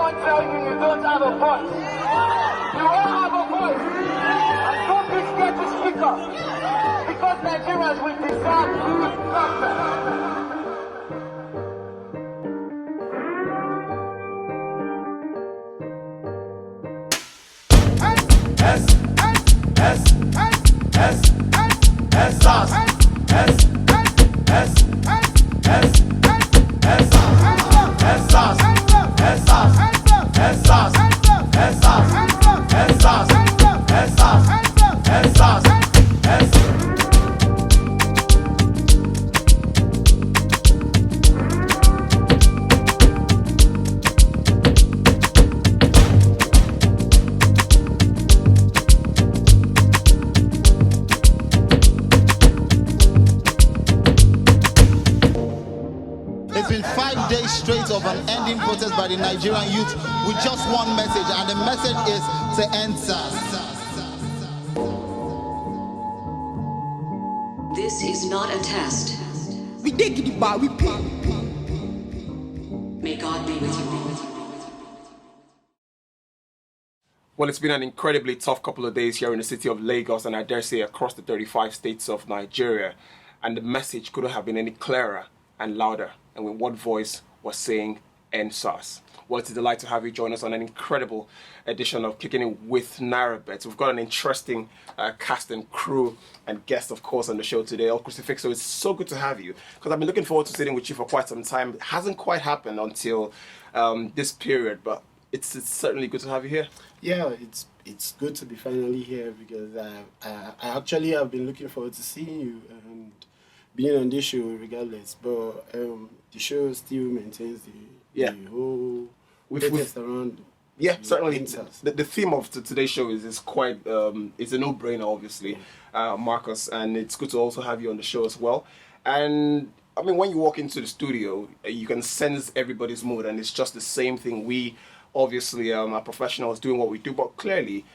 anyone tell you you don't have a voice. You all have a voice. And don't be scared to speak up. Because Nigerians will deserve good government. It's been 5 days straight of an ending protest by the Nigerian youth with just one message, and the message is to end SARS. This is not a test. We did get it, but we pay. May God be with you. Well, it's been an incredibly tough couple of days here in the city of Lagos, and I dare say across the 35 states of Nigeria. And the message couldn't have been any clearer and louder, and with one voice was saying end SARS. Well, it's a delight to have you join us on an incredible edition of Kicking It with Nairabet. We've got an interesting cast and crew and guest, of course, on the show today, El Crucifixo. It's so good to have you, because I've been looking forward to sitting with you for quite some time. It hasn't quite happened until this period, but it's certainly good to have you here. Yeah, it's good to be finally here, because I actually have been looking forward to seeing you and being on this show regardless. But the show still maintains the whole protest around. Yeah, certainly. The theme of today's show is quite it's a no-brainer, obviously, Marcus, and it's good to also have you on the show as well. And I mean, when you walk into the studio, you can sense everybody's mood, and it's just the same thing. We obviously are professionals doing what we do, but clearly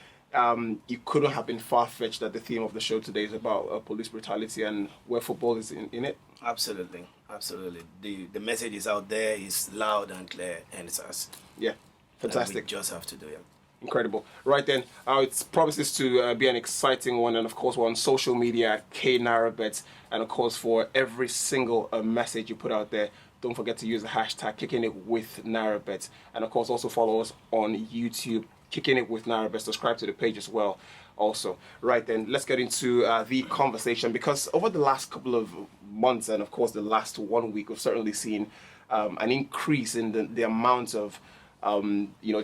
you couldn't have been far-fetched that the theme of the show today is about police brutality and where football is in it. Absolutely. The message is out there, it's loud and clear, and it's us. Yeah, fantastic. And we just have to do it. Incredible. Right then, it promises to be an exciting one, and of course we're on social media at Nairabet, and of course for every single message you put out there, don't forget to use the hashtag Kicking It with Nairabet, and of course also follow us on YouTube, Kicking It with Nairabet. Subscribe to the page as well. Also, right then, let's get into the conversation, because over the last couple of months and of course the last 1 week, we've certainly seen an increase in the amount of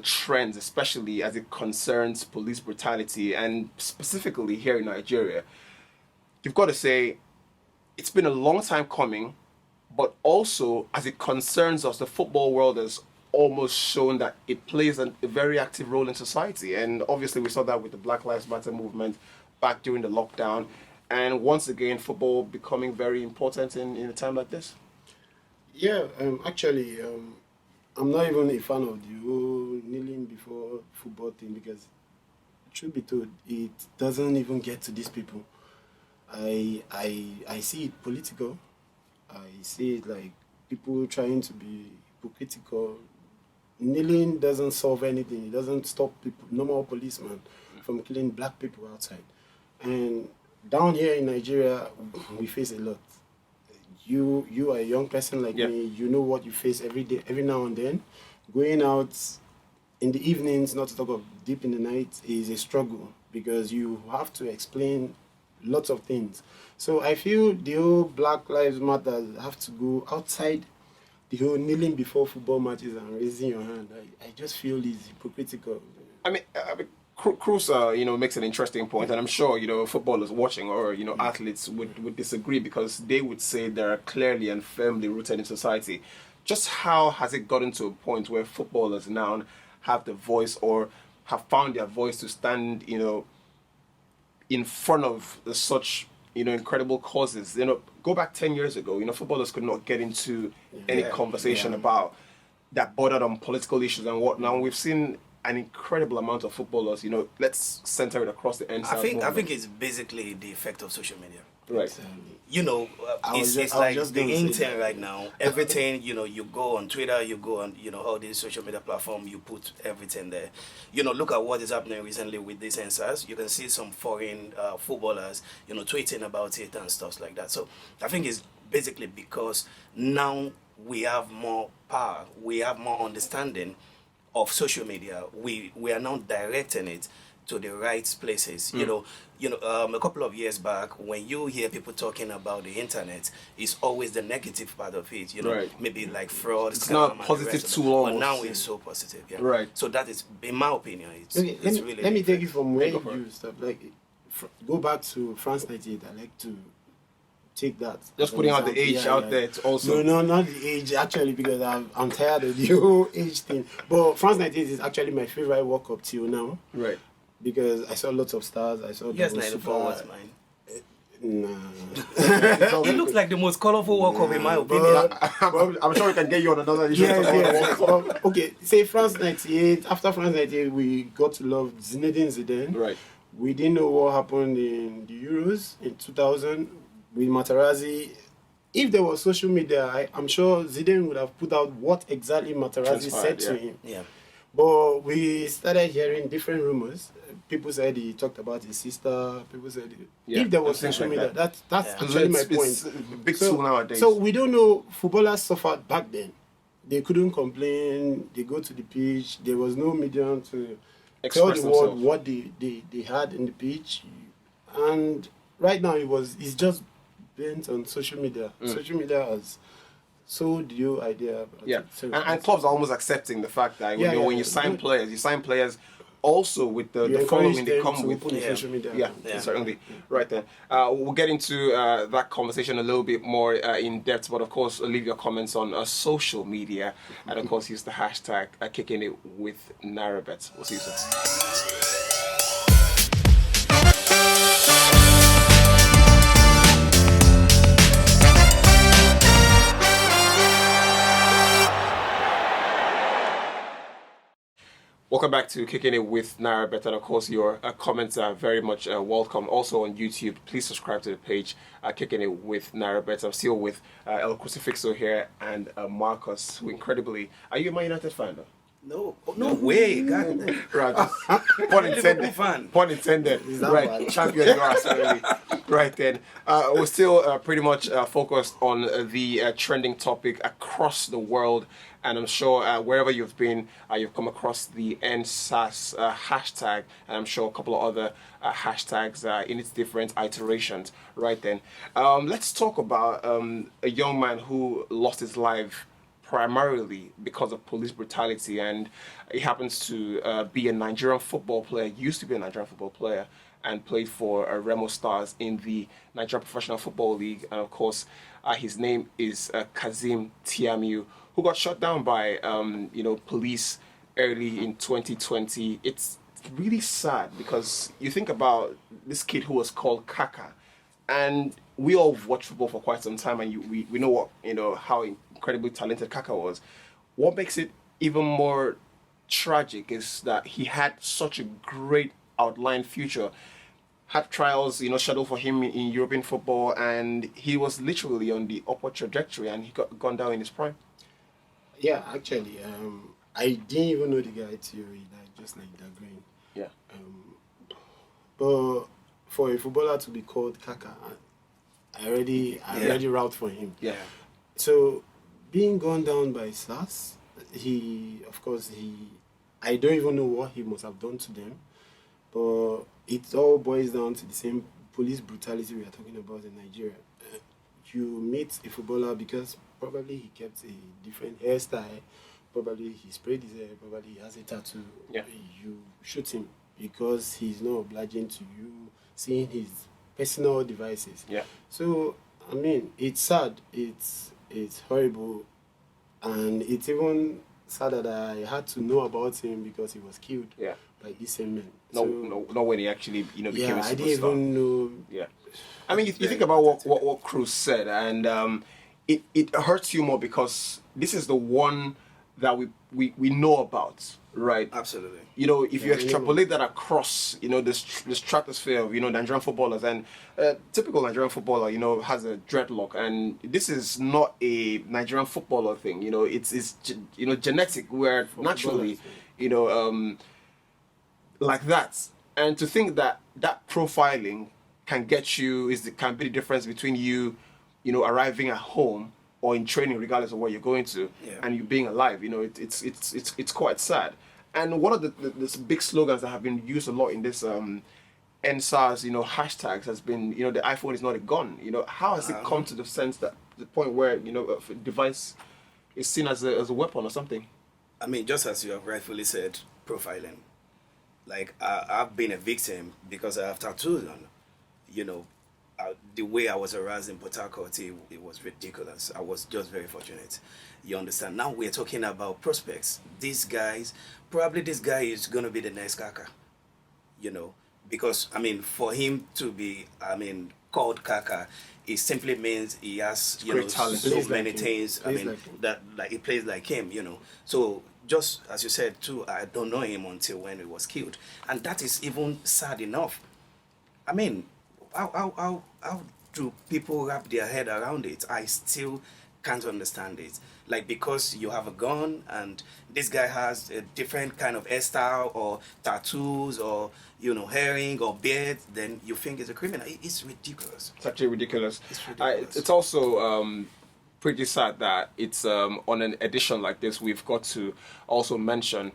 trends, especially as it concerns police brutality, and specifically here in Nigeria. You've got to say it's been a long time coming, but also as it concerns us, the football world has almost shown that it plays a very active role in society. And obviously we saw that with the Black Lives Matter movement back during the lockdown, and once again football becoming very important in a time like this. Yeah, actually, I'm not even a fan of the whole kneeling before football thing, because truth be told, it doesn't even get to these people. I see it political. I see it like people trying to be hypocritical. Kneeling doesn't solve anything. It doesn't stop people, normal policemen, from killing black people outside. And down here in Nigeria, we face a lot. You are a young person like me. You know what you face every day, every now and then. Going out in the evenings, not to talk of deep in the night, is a struggle, because you have to explain lots of things. So I feel the whole Black Lives Matter have to go outside the whole kneeling before football matches and raising your hand. I just feel it's hypocritical. I mean Cruz, makes an interesting point, and I'm sure, footballers watching or, athletes would disagree, because they would say they're clearly and firmly rooted in society. Just how has it gotten to a point where footballers now have the voice, or have found their voice to stand, in front of such, incredible causes? Go back 10 years ago, footballers could not get into any conversation about that bordered on political issues and whatnot. We've seen an incredible amount of footballers. Let's center it across the end. I think it's basically the effect of social media. Right. It's like the internet right now. Everything, you go on Twitter, you go on, all these social media platforms, you put everything there. Look at what is happening recently with these answers. You can see some foreign footballers, tweeting about it and stuff like that. So I think it's basically because now we have more power, we have more understanding of social media. We are now directing it to the right places. A couple of years back, when you hear people talking about the internet, it's always the negative part of it. Maybe like fraud. It's not positive too long. But now it's so positive. Yeah. Right. So that is, in my opinion, let me take it from where you stuff. Like, go back to France 98. I like to take that. Just putting out the age out there. It's also no, not the age actually, because I'm tired of the whole age thing. But France 98 is actually my favorite World Cup till now. Right. Because I saw lots of stars. I saw. Yes, 94 was mine. Nah. It looks like the most colorful World Cup in my opinion. I'm sure we can get you on another issue. Yes. Okay, say France 98. After France 98, we got to love Zinedine Zidane. Right. We didn't know what happened in the Euros in 2000 with Materazzi. If there was social media, I'm sure Zidane would have put out what exactly Materazzi said to him. Yeah. But we started hearing different rumors. People said he talked about his sister. People said if there was social media, that's actually my point. It's a big tool nowadays. So we don't know. Footballers suffered back then. They couldn't complain. They go to the pitch. There was no medium to tell the world what they had in the pitch. And right now it's just bent on social media. Social media has sold you idea. And clubs are almost accepting the fact that when you sign players also with the following they come with. Social media. Certainly. Right then. We'll get into that conversation a little bit more in depth, but of course, leave your comments on social media and of course use the hashtag kicking it with Nairabet. We'll see you soon. Welcome back to Kicking It with Nairabet, and of course your comments are very much welcome. Also on YouTube, please subscribe to the page Kicking It with Nairabet. I'm still with El Crucifixo here and Marcus, who incredibly... Are you a Man United fan though? No way. God. Right. Pun intended. Pun intended. Right. Champion grass, really. Right then. We're still pretty much focused on the trending topic across the world. And I'm sure wherever you've been, you've come across the NSAS hashtag, and I'm sure a couple of other hashtags in its different iterations. Right then, let's talk about a young man who lost his life primarily because of police brutality, and he happens to be a Nigerian football player, used to be a Nigerian football player, and played for Remo Stars in the Nigerian Professional Football League. And of course, his name is Kazeem Tiamiyu, who got shot down by police early in 2020. It's really sad because you think about this kid who was called Kaka, and we all watched football for quite some time, and we know how incredibly talented Kaka was. What makes it even more tragic is that he had such a great outlined future, had trials scheduled for him in European football, and he was literally on the upward trajectory, and he got gone down in his prime. Yeah, actually, I didn't even know the guy till he died, just like that green. Yeah. But for a footballer to be called Kaka, I already route for him. Yeah. So being gone down by SARS, I don't even know what he must have done to them, but it all boils down to the same police brutality we are talking about in Nigeria. You meet a footballer because probably he kept a different hairstyle, probably he sprayed his hair, probably he has a tattoo. Yeah. You shoot him because he's not obliging to you, seeing his personal devices. Yeah. So, I mean, it's sad, it's horrible, and it's even sad that I had to know about him because he was killed by this same man. No, when he actually became a superstar. I didn't even know. Yeah. I mean, you think about what Cruz said, and it hurts you more because this is the one that we know about, right? Absolutely. You know, if you extrapolate that across, you know, this stratosphere of, you know, Nigerian footballers, and typical Nigerian footballer, you know, has a dreadlock, and this is not a Nigerian footballer thing, you know, it's you know, genetic, where naturally, you know, like that. And to think that that profiling can get you, can be the difference between you, you know, arriving at home or in training, regardless of where you're going to, and you being alive, you know, it's quite sad. And one of the big slogans that have been used a lot in this NSARS, you know, hashtags has been, you know, the iPhone is not a gun. You know, how has it come to the sense that the point where, you know, a device is seen as a weapon or something? I mean, just as you have rightfully said, profiling. Like, I've been a victim because I have tattoos on. You know, the way I was harassed in Port Harcourt, it was ridiculous. I was just very fortunate. You understand? Now we're talking about prospects. These guys, probably this guy is going to be the next Kaka. You know, because, I mean, for him to be, I mean, called Kaka, it simply means he has, you know, so many things. I mean, that like he plays like him, you know. So just as you said too, I don't know him until when he was killed, and that is even sad enough. I mean, how do people wrap their head around it? I still can't understand it. Like, because you have a gun and this guy has a different kind of hairstyle or tattoos or, you know, herring or beard, then you think he's a criminal. It's ridiculous. It's actually ridiculous. It's ridiculous. It's also pretty sad that it's on an edition like this, we've got to also mention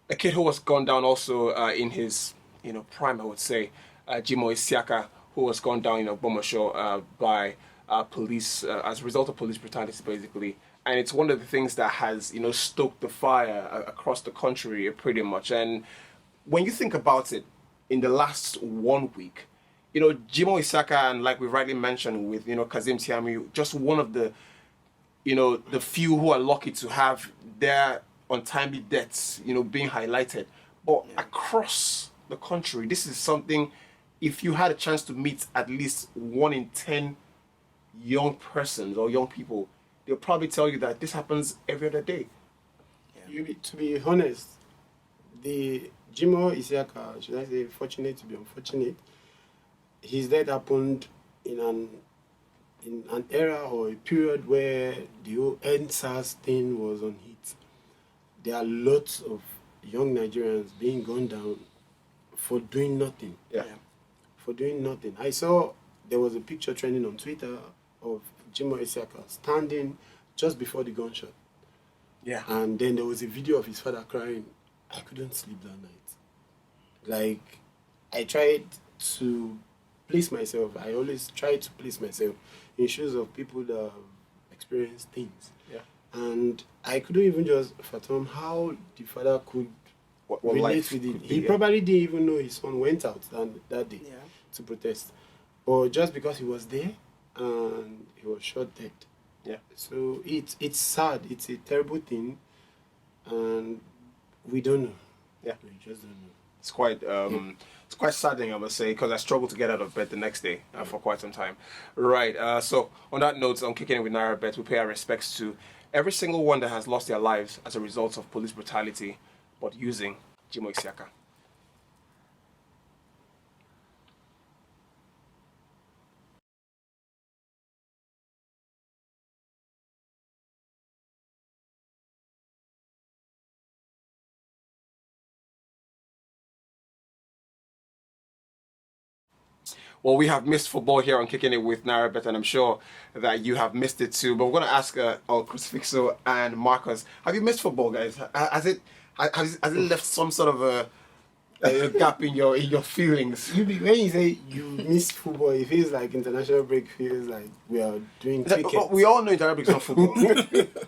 a kid who was gone down also in his, you know, prime, I would say, Jimo Isiaka, who was gone down in Ogbomoso by police as a result of police brutality, basically. And it's one of the things that has, you know, stoked the fire across the country pretty much. And when you think about it, in the last 1 week, you know, Jimo Isiaka, and like we rightly mentioned with, you know, Kazeem Tiamiyu, just one of the, you know, the few who are lucky to have their untimely deaths, you know, being highlighted. But across the country, this is something, if you had a chance to meet at least 1 in 10 young persons or young people, they'll probably tell you that this happens every other day. To be honest, the Jimo Isiaka, should I say fortunate to be unfortunate, his death happened in an era or a period where the whole NSAS thing was on hit. There are lots of young Nigerians being gunned down for doing nothing. For doing nothing. I saw there was a picture trending on Twitter of Jimo Isiaka standing just before the gunshot. Yeah. And then there was a video of his father crying. I couldn't sleep that night. Like, I tried to place myself, I always try to place myself in shoes of people that have experienced things. Yeah. And I couldn't even just fathom how the father could relate with it. He probably didn't even know his son went out that day to protest. But just because he was there and he was shot dead. Yeah. So it's sad. It's a terrible thing. And we don't know. Yeah. We just don't know. It's quite saddening, I must say, because I struggled to get out of bed the next day for quite some time. Right. So on that note, on Kicking It with Nairabet, we pay our respects to every single one that has lost their lives as a result of police brutality, but using Jimo Isiaka. Well, we have missed football here on Kicking It with Nairabet, and I'm sure that you have missed it too. But we're going to ask our Crucifixo and Marcus, have you missed football, guys? Has it left some sort of a gap in your feelings? When you say you miss football, it feels like international break feels like we are doing cricket. We all know international break is not football.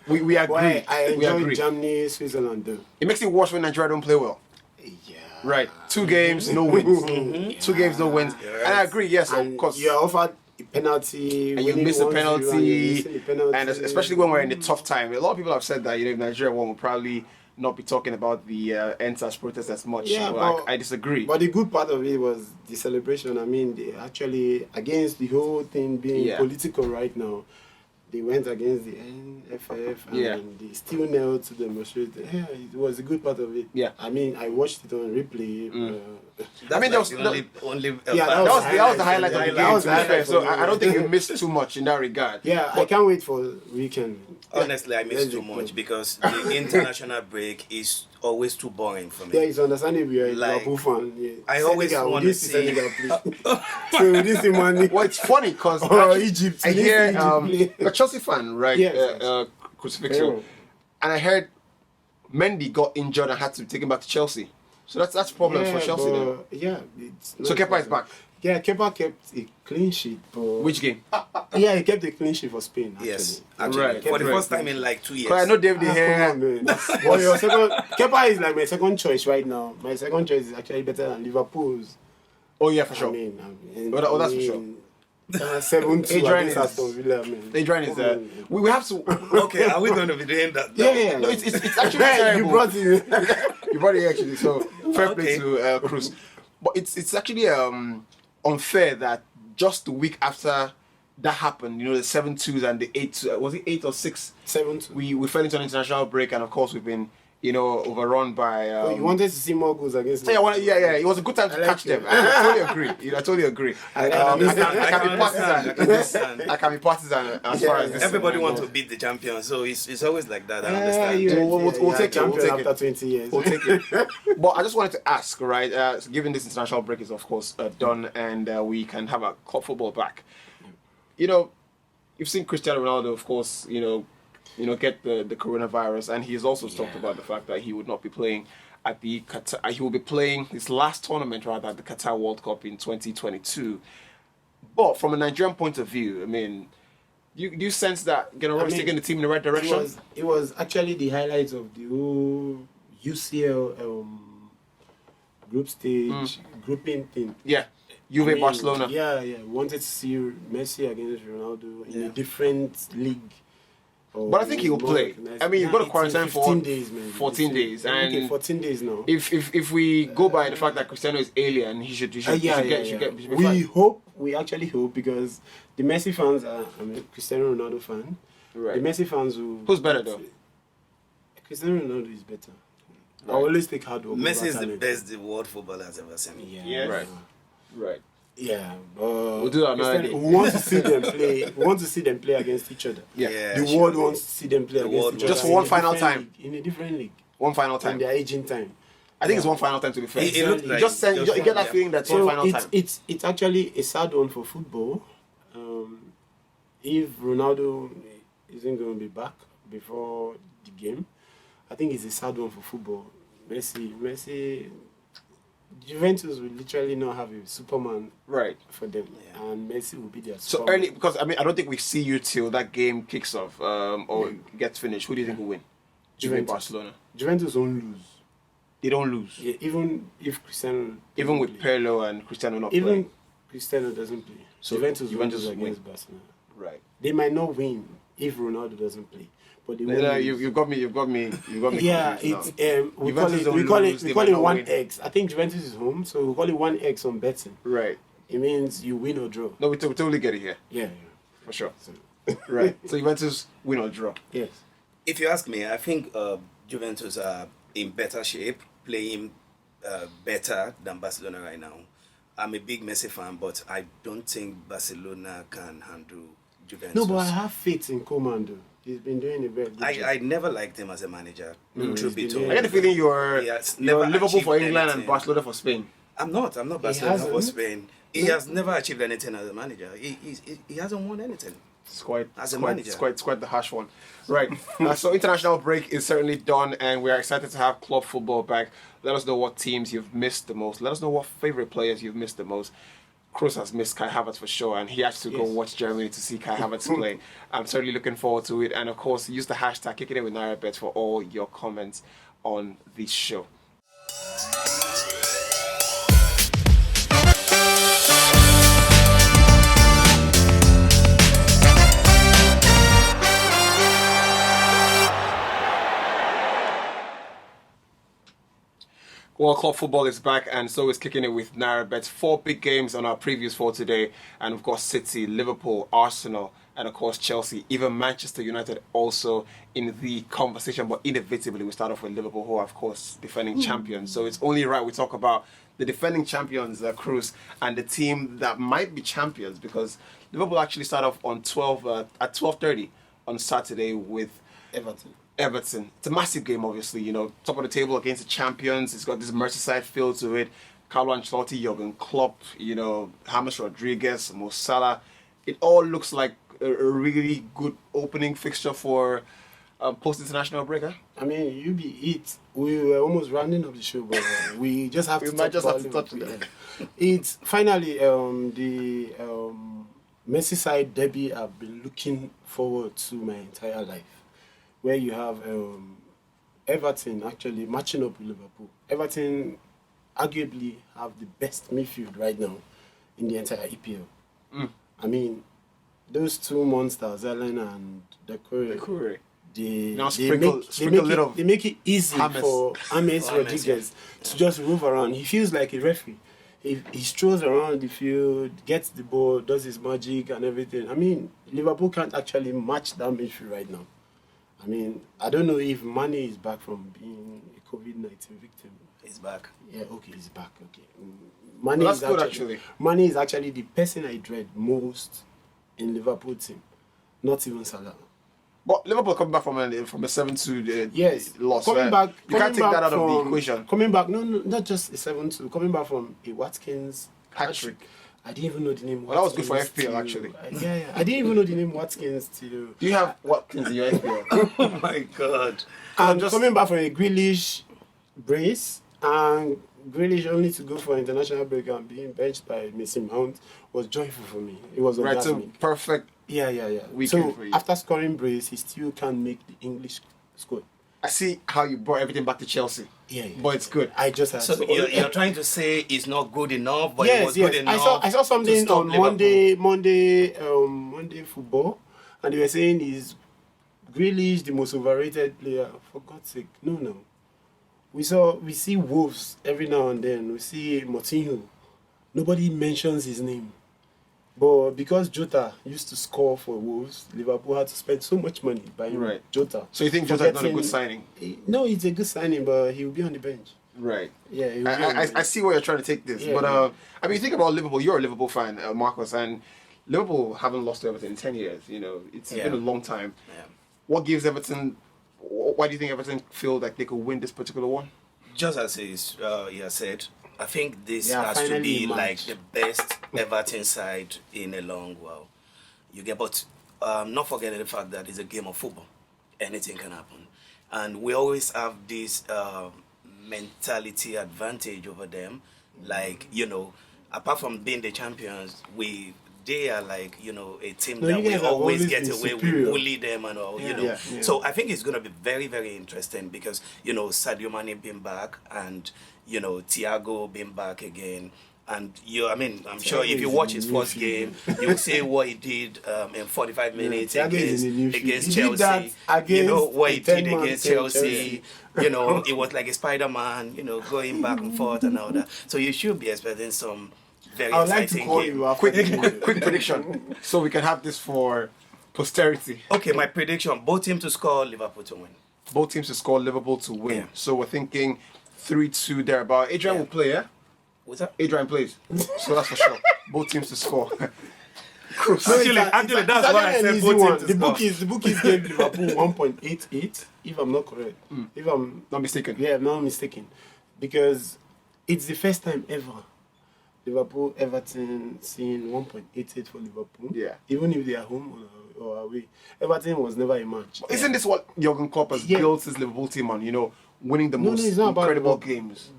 we agree. Well, I enjoy agree. Germany, Switzerland though. It makes it worse when Nigeria don't play well. Yeah. Right. 2 games, no wins. 2 games, no wins. Right. And I agree, yes, and of course. You're offered a penalty. And you miss a penalty. And especially when we're in a tough time. A lot of people have said that, you know, if Nigeria won, we'll probably not be talking about the NSAS protest as much. Yeah, well, I disagree. But the good part of it was the celebration. I mean, they actually, against the whole thing being political right now, they went against the NFF and they still nailed to demonstrate. Yeah, it was a good part of it. Yeah. I mean, I watched it on replay. I mean, that was that was the highlight of the game. That was To the be fair. highlight So for me. I don't think you missed too much in that regard. Yeah, I can't wait for weekend. Honestly, I miss too much because the international break is always too boring for me. Yeah, it's understandable. You're a Like, Liverpool fan. Yeah. I always Senegal, want we to need see. Senegal, please. So we need to see money. Well, it's funny because Or Egypt. I We need hear Egypt play. a Chelsea fan, right? Yes. Crucifixion, and I heard Mendy got injured and had to be taken back to Chelsea. So that's problems for Chelsea. Then. Yeah, it's So Kepa is back. Yeah, Kepa kept a clean sheet. But Which game? yeah, he kept a clean sheet for Spain. Actually. Yes, actually, Right. for the Right. first time in like 2 years. Because I know David De Come Gea. on, man. Well, your second, Kepa is like my second choice right now. My second choice is actually better than Liverpool's. Oh yeah, for sure. I mean, that's for sure. 7-2 Adrian against is- Aston Villa, man. Adrian is Come on. we have to. Okay, are we going to be doing that? Yeah. No, it's actually Hey, terrible. you brought it. You brought it actually. So fair play Okay. to Cruz. But it's actually unfair that just the week after that happened, the 7-2s and the 8-2, was it 8 or 6? 7-2. We fell into an international break, and of course we've been overrun by. You wanted to see more goals against Yeah. It was a good time to I like catch it. them. I totally agree. I totally agree. I I understand. can be partisan. understand. I can be partisan as far as this. Everybody wants to beat the champion, so it's always like that. I understand. We'll take it, champion we'll take it. after 20 years. We'll take it. But I just wanted to ask, right? So given this international break is of course done, and we can have a club football back. You've seen Cristiano Ronaldo, of course. Get the coronavirus, and he's also talked about the fact that he would not be playing at the Qatar. He will be playing his last tournament rather at the Qatar World Cup in 2022. But from a Nigerian point of view, I mean, do you sense that Gennaro is taking the team in the right direction? It was actually the highlights of the whole UCL group stage grouping thing. Yeah, Juve, I mean, Barcelona. Yeah. Wanted to see Messi against Ronaldo in a different league. But I think he will play. I mean, you've got to quarantine for 15 days, man. 14 days, Okay, and 14 days now. if we go by the fact that Cristiano is alien, he should be fine. We actually hope because the Messi fans are. I'm a Cristiano Ronaldo fan. Right. The Messi fans Who's better though? Cristiano Ronaldo is better. I always take hard work. Messi over is the talent. best the world footballer has ever seen. Yeah. Right. Yeah, We'll do that another day. we want to see them play. We want to see them play against each other. Yeah. The world wants to see them play The against world each other. Just for in one a final different time. league, in a different league. One final In time. their aging time. I think it's one final time to be fair. It looked like you get that feeling that it's one final time. It's actually a sad one for football. If Ronaldo isn't going to be back before the game, I think it's a sad one for football. Messi, Juventus will literally not have a Superman Right. for them, and Messi will be their So Superman. early, because I don't think we see you till that game kicks off or gets finished. Who do you think will win? Juventus, Barcelona. Juventus won't lose. They don't lose. Yeah, even if Cristiano, Even doesn't with play. Pirlo and Cristiano not even playing. Cristiano doesn't play. So Juventus Juventus will lose win. against Barcelona. Right. They might not win if Ronaldo doesn't play, but they won't No, lose. you've got me. Yeah, confused it's now. we Juventus don't call lose, it they might not one win. X. I think Juventus is home, so we call it 1X on betting. Right. It means you win or draw. No, we totally get it here Yeah. for sure. Right. So Juventus win or draw. Yes. If you ask me, I think Juventus are in better shape, playing better than Barcelona right now. I'm a big Messi fan, but I don't think Barcelona can handle Juventus. No, but I have faith in Coman though. He's been doing a very good job. I never liked him as a manager. Truth be he's told. been I get the feeling you're He has you're never Liverpool for achieved England and anything. Barcelona for Spain. I'm not Barcelona for hasn't? Spain. He has never achieved anything as a manager. He hasn't won anything. It's quite, As it's a quite, manager. it's quite the harsh one. Right. So international break is certainly done, and we are excited to have club football back. Let us know what teams you've missed the most. Let us know what favorite players you've missed the most. Kroos has missed Kai Havertz for sure, and he has to go watch Germany to see Kai Havertz play. I'm certainly looking forward to it. And of course, use the hashtag Kicking It with Nairabet for all your comments on this show. World Club football is back, and so is Kicking It with Nairabet. 4 big games on our previews for today, and we've got City, Liverpool, Arsenal, and of course Chelsea, even Manchester United also in the conversation. But inevitably, we start off with Liverpool, who are of course defending champions. So it's only right we talk about the defending champions, Cruz, and the team that might be champions, because Liverpool actually start off on 12:30 on Saturday with Everton. It's a massive game, obviously. You know, top of the table against the champions. It's got this Merseyside feel to it. Carlo Ancelotti, Jurgen Klopp, you know, James Rodriguez, Mo Salah. It all looks like a really good opening fixture for post-international break, huh? I mean, we were almost rounding up the show, but we just have to touch on it. It's finally the Merseyside derby I've been looking forward to my entire life, where you have Everton actually matching up with Liverpool. Everton arguably have the best midfield right now in the entire EPL. I mean, those two monsters, Ellen and Decore, they make it easy for James Rodriguez to just move around. He feels like a referee. He strolls around the field, gets the ball, does his magic and everything. I mean, Liverpool can't actually match that midfield right now. I mean, I don't know if Mane is back from being a COVID-19 victim. He's back. Yeah, okay, he's back. Okay. Mane is actually the person I dread most in Liverpool team, not even Salah. But Liverpool coming back from a 7-2 loss. Coming right? back, you can't take that out of the equation. Coming back, no, not just a 7-2. Coming back from a Watkins hat-trick. I didn't even know the name. Well, that was good for FPL actually. I didn't even know the name Watkins to. Do you have Watkins in your FPL? Oh my God! And just coming back from a Grealish brace, and Grealish only to go for international break and being benched by Mason Mount was joyful for me. It was right, so orgasmic. perfect. Yeah. So after scoring brace, he still can't make the English squad. I see how you brought everything back to Chelsea. Yeah. But it's good. I just had So you're trying to say it's not good enough, but it was good enough. I saw something on Monday football, and they were saying is Grealish the most overrated player. For God's sake, no. We see Wolves every now and then. We see Moutinho. Nobody mentions his name. But because Jota used to score for Wolves, Liverpool had to spend so much money buying Jota. So you think Jota is not a good signing? No, it's a good signing, but he will be on the bench. Right. Yeah. I see where you're trying to take this. But I mean, you think about Liverpool. You're a Liverpool fan, Marcus, and Liverpool haven't lost to Everton in 10 years. You know, it's been a long time. Yeah. What gives Everton... Why do you think Everton feel like they could win this particular one? Just as he said, I think this has to be like the best Everton side in a long while. But not forgetting the fact that it's a game of football. Anything can happen. And we always have this mentality advantage over them. Like, apart from being the champions, they are like, a team that we always get away with, bully them and all, Yeah. So I think it's going to be very, very interesting because, Sadio Mane being back and, Thiago being back again. And, I'm sure if you watch his first game, you'll see what he did in 45 minutes against Chelsea. What he did against Chelsea. It was like a Spider-Man, going back and forth and all that. So you should be expecting some very exciting game. Quick prediction, so we can have this for posterity. Okay, my prediction: both teams to score, Liverpool to win. Both teams to score, Liverpool to win. Yeah. So we're thinking 3-2 thereabout. Adrian will play, yeah? What's that? Adrian plays, so that's for sure. Both teams to score. Actually, that's why I said both teams to score. The bookies gave Liverpool 1.88, if I'm not correct. If I'm not mistaken. Yeah, I'm not mistaken, because it's the first time ever Liverpool, Everton seeing 1.88 for Liverpool. Yeah. Even if they are home or away. Everton was never a match. But isn't this what Jurgen Klopp has built his Liverpool team on? Winning the most incredible games.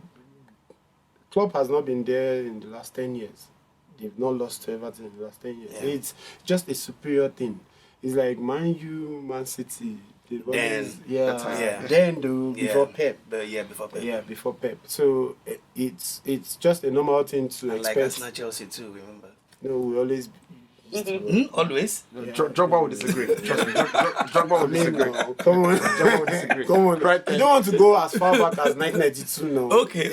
Klopp has not been there in the last 10 years. They've not lost to Everton in the last 10 years. Yeah. It's just a superior thing. It's like Man U, Man City. Before Pep. Before Pep. So it's just a normal thing to expect. Like Arsenal, Chelsea too, remember? No, we always... Always? Drogba would disagree. Trust me. Drogba would disagree. Come on. Drogba would disagree. Come on. Right, you don't want to go as far back as 1992 now. Okay.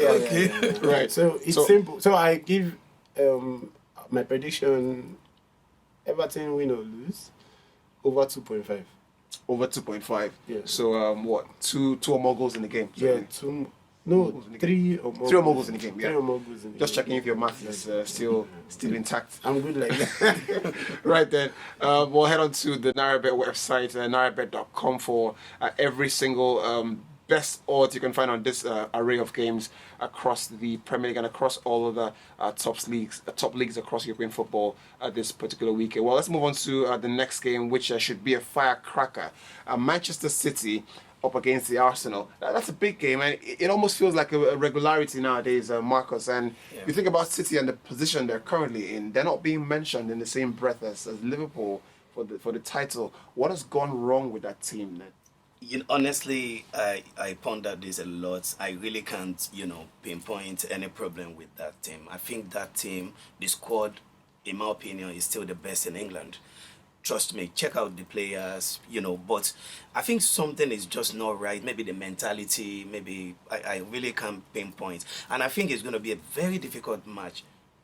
Right. So it's simple. So I give my prediction: Everton win or lose. Over 2.5. Over 2.5. Yeah. So what? Two or more goals in the game. Yeah, no, goals in the game. three or more. Three or more goals in the game. Yeah. Three or more goals in the Just game. checking if your math is still intact. I'm good like that. Right then, we'll head on to the Nairabet website, nairabet.com, for every single best odds you can find on this array of games across the Premier League and across all of the top leagues across European football this particular weekend. Well, let's move on to the next game, which should be a firecracker. Manchester City up against the Arsenal. That's a big game, and it almost feels like a regularity nowadays, Marcus. And you think about City and the position they're currently in, they're not being mentioned in the same breath as Liverpool for the title. What has gone wrong with that team then? Honestly, I pondered this a lot. I really can't, pinpoint any problem with that team. I think that team, the squad, in my opinion, is still the best in England. Trust me, check out the players, but I think something is just not right. Maybe the mentality, maybe I really can't pinpoint. And I think it's going to be a very difficult match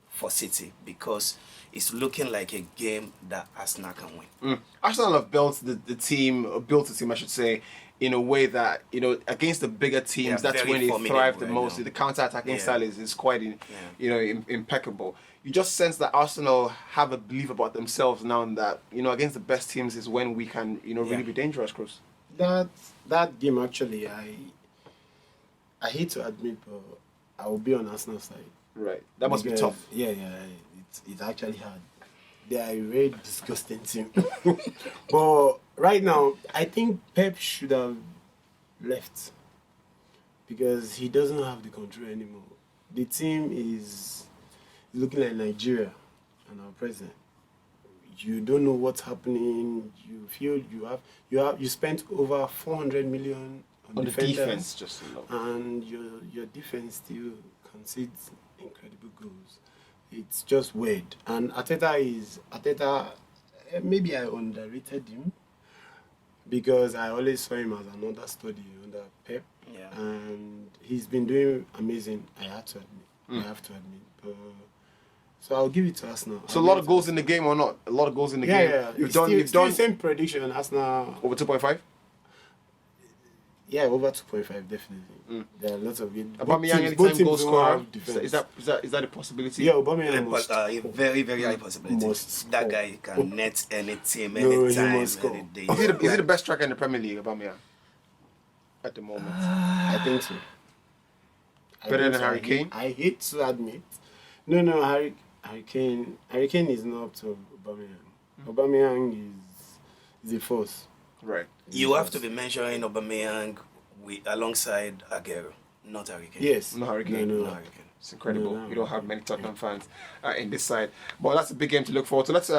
for City because it's looking like a game that Arsenal can win. Arsenal have built the team, I should say, in a way that, against the bigger teams, that's when they thrive the most. The counter-attacking style is quite, impeccable. You just sense that Arsenal have a belief about themselves now, and that, against the best teams is when we can, really be dangerous, Cruz. That game, actually, I hate to admit, but I will be on Arsenal side. Right. That must be tough. Yeah, it's actually hard. They are a very disgusting team. But right now, I think Pep should have left because he doesn't have the control anymore. The team is looking like Nigeria and our president. You don't know what's happening. You feel you spent over 400 million on the defense, just and your defense still concedes incredible goals. It's just weird. And Arteta, maybe I underrated him because I always saw him as another study under Pep. Yeah. And he's been doing amazing, I have to admit. So I'll give it to Arsenal. So a lot of goals in the game or not? A lot of goals in the game? Yeah. You've done same prediction, Arsenal. Over 2.5? Yeah, over 2.5 definitely. There are lots of good. Aubameyang anytime goal scorer. Is that a possibility? Yeah, Aubameyang must a very, very high possibility. That guy can net any team, any he time, must score. any day. Is he the best striker in the Premier League, Aubameyang? At the moment. I think so. Better than Harry Kane? I hate to admit. No, Harry Kane is not up to Aubameyang. Aubameyang is a force. Right. You have to be mentioning Aubameyang alongside Aguero, not Harry Kane. Yes. No Harry Kane. No. Not Harry Kane. It's incredible. No. You don't have many Tottenham fans in this side. But that's a big game to look forward to. Let's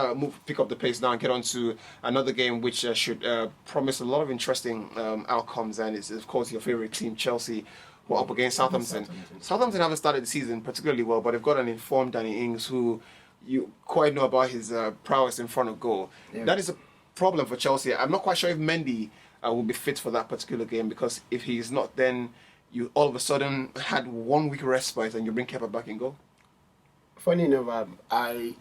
pick up the pace now and get on to another game which should promise a lot of interesting outcomes. And it's, of course, your favorite team, Chelsea, who are up against Southampton. Southampton haven't started the season particularly well, but they've got an informed Danny Ings who you quite know about his prowess in front of goal. Yeah. That is a problem for Chelsea. I'm not quite sure if Mendy will be fit for that particular game, because if he's not, then you all of a sudden had 1 week respite and you bring Kepa back in goal. Funny enough,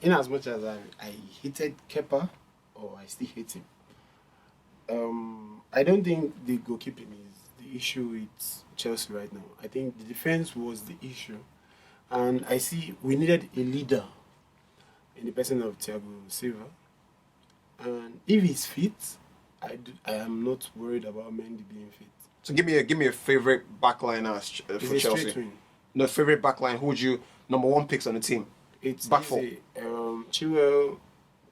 in as much as I hated Kepa, or I still hate him, I don't think the goalkeeping is the issue with Chelsea right now. I think the defense was the issue, and I see we needed a leader in the person of Thiago Silva. And if he's fit, I am not worried about Mendy being fit. So give me a favorite backline for Chelsea. No, favorite backline. Who would you number one picks on the team? It's back four. Chilwell,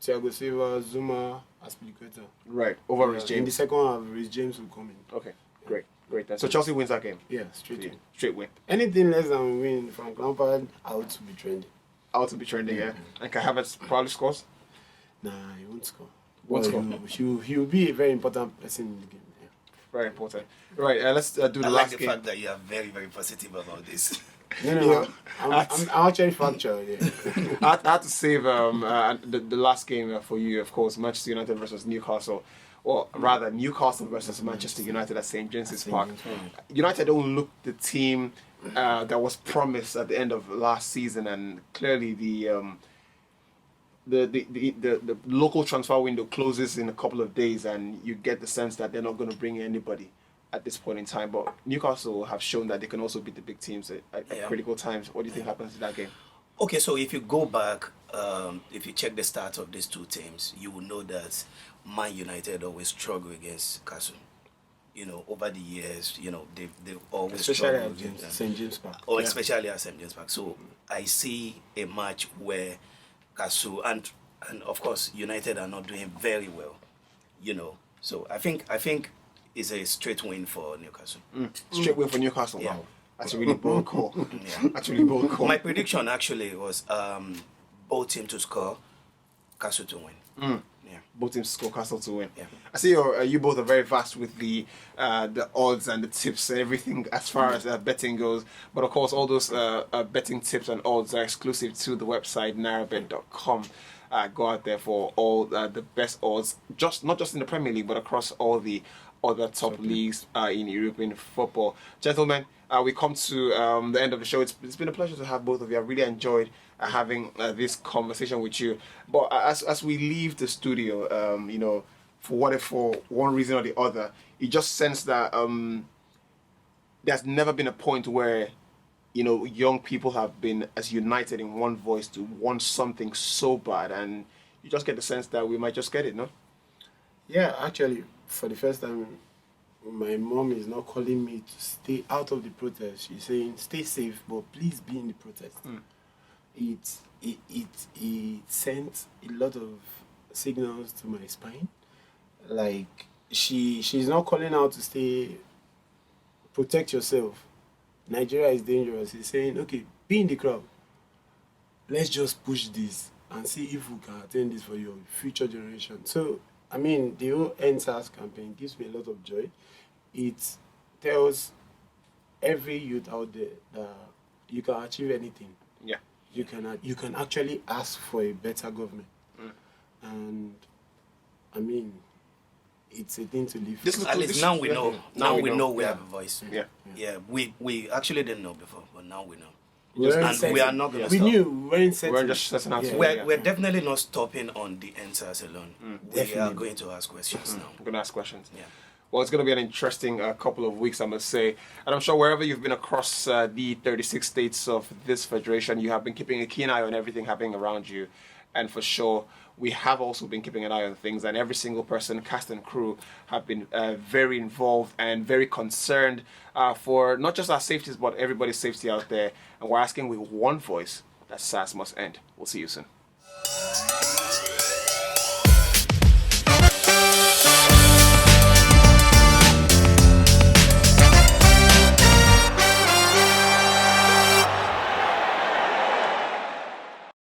Thiago Silva, Zuma, Aspilicueta. Right, over Reece James. In the second half, Reece James will come in. Okay, great. So Chelsea wins that game. Yeah, straight win. Anything less than win, Frank Lampard out to be trending. Yeah. And Kai Havertz probably scores. Nah, he won't score. He'll be a very important person in the game. Yeah. Very important. Right, let's do the I last like game. the fact that you are very, very positive about this. No, I'm actually factual. Yeah. I had to save the last game for you, of course, Manchester United versus Newcastle. Or rather, Newcastle versus Manchester United at St. James's Park. United don't look the team that was promised at the end of last season, and clearly the the local transfer window closes in a couple of days, and you get the sense that they're not going to bring anybody at this point in time. But Newcastle have shown that they can also beat the big teams at critical times. What do you think happens in that game? Okay, so if you go back, if you check the stats of these two teams, you will know that Man United always struggle against Castle. You know, over the years, you know, they've always Especially struggled. at St. James Park. Or especially at St. James Park. So I see a match where Castle and of course United are not doing very well. You know, so I think it's a straight win for Newcastle. Straight win for Newcastle. Yeah. Wow. That's a really bold call. Yeah. That's a really bold call. My prediction actually was both teams to score, Castle to win. Yeah. Both teams score, Castle to win. Yeah. I see you both are very fast with the odds and the tips and everything as far as betting goes. But of course, all those betting tips and odds are exclusive to the website nairabet.com. Go out there for all the best odds, not just in the Premier League, but across all the other top leagues in European football. Gentlemen, we come to the end of the show. It's been a pleasure to have both of you. I really enjoyed having this conversation with you. But as we leave the studio, you know, for one reason or the other, you just sense that there's never been a point where, you know, young people have been as united in one voice to want something so bad, and you just get the sense that we might just get it, no? Yeah, actually, for the first time, my mom is not calling me to stay out of the protest. She's saying, stay safe, but please be in the protest. It sent a lot of signals to my spine. Like, she's not calling out to stay, protect yourself. Nigeria is dangerous. He's saying, okay, be in the crowd. Let's just push this and see if we can attain this for your future generation. So, I mean, the whole NSAS campaign gives me a lot of joy. It tells every youth out there that you can achieve anything. Yeah. You can actually ask for a better government. And, I mean, it's a thing to live for. At least now we know. Now we know we have a voice. Yeah. We actually didn't know before, but now we know. We are not going to We stop. knew, we weren't setting. We're just setting out. We're definitely not stopping on the answers alone. We are Definitely. going to ask questions now. I'm going to ask questions. Yeah. Well, it's going to be an interesting couple of weeks, I must say. And I'm sure wherever you've been across the 36 states of this federation, you have been keeping a keen eye on everything happening around you. And for sure, we have also been keeping an eye on things. And every single person, cast and crew, have been very involved and very concerned for not just our safeties, but everybody's safety out there. And we're asking with one voice that SARS must end. We'll see you soon.